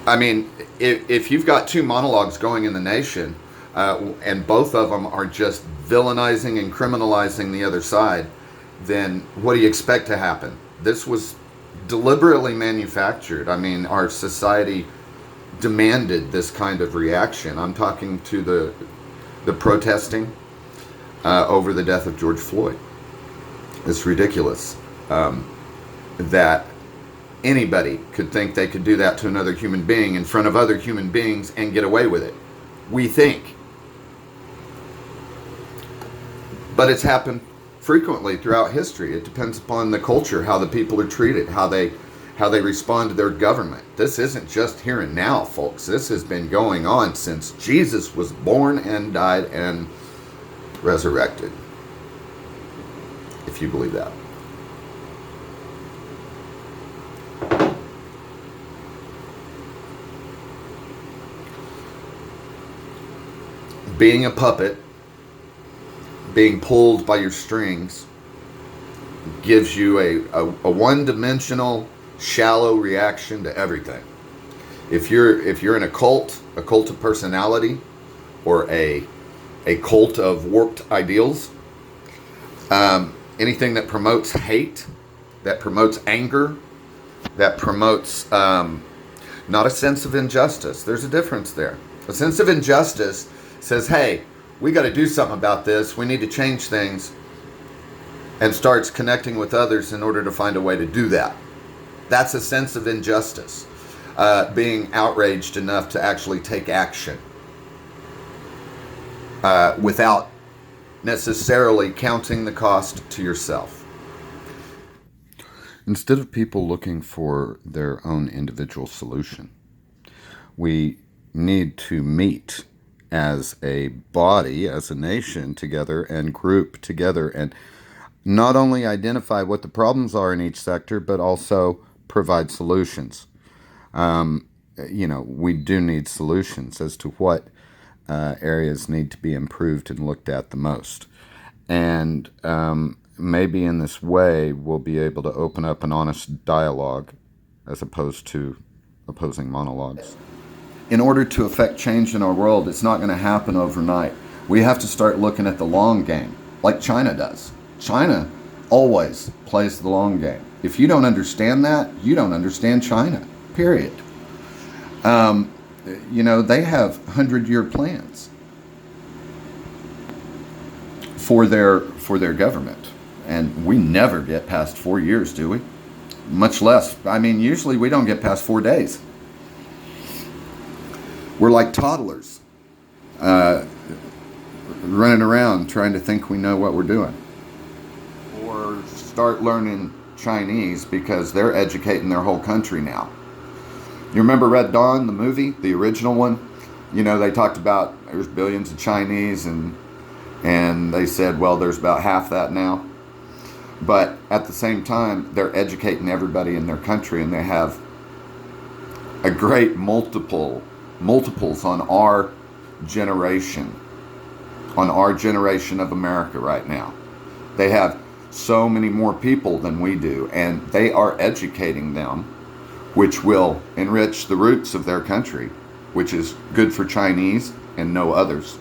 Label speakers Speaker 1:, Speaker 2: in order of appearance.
Speaker 1: I mean, if you've got two monologues going in the nation, and both of them are just villainizing and criminalizing the other side, then what do you expect to happen? This was deliberately manufactured. I mean, our society demanded this kind of reaction. I'm talking to the protesting over the death of George Floyd. It's ridiculous that anybody could think they could do that to another human being in front of other human beings and get away with it. We think. But it's happened frequently throughout history. It depends upon the culture, how the people are treated, how they respond to their government. This isn't just here and now, folks. This has been going on since Jesus was born and died and resurrected, if you believe that. Being a puppet, being pulled by your strings, gives you a one-dimensional, shallow reaction to everything. If you're in a cult of personality, or a cult of warped ideals, anything that promotes hate, that promotes anger, that promotes not a sense of injustice. There's a difference there. A sense of injustice says, hey, we got to do something about this. We need to change things, and starts connecting with others in order to find a way to do that. That's a sense of injustice, being outraged enough to actually take action without necessarily counting the cost to yourself. Instead of people looking for their own individual solution, we need to meet as a body, as a nation together, and group together, and not only identify what the problems are in each sector, but also provide solutions. We do need solutions as to what areas need to be improved and looked at the most. And maybe in this way, we'll be able to open up an honest dialogue as opposed to opposing monologues. In order to affect change in our world, it's not going to happen overnight. We have to start looking at the long game, like China does. China always plays the long game. If you don't understand that, you don't understand China, period. They have 100-year plans for their government. And we never get past 4 years, do we? Much less. Usually we don't get past 4 days. We're like toddlers, running around trying to think we know what we're doing. Or start learning Chinese because they're educating their whole country now. You remember Red Dawn, the movie, the original one? They talked about there's billions of Chinese, and they said, well, there's about half that now. But at the same time, they're educating everybody in their country, and they have a great multiples on our generation of America right now. They have so many more people than we do, and they are educating them, which will enrich the roots of their country, which is good for Chinese and no others.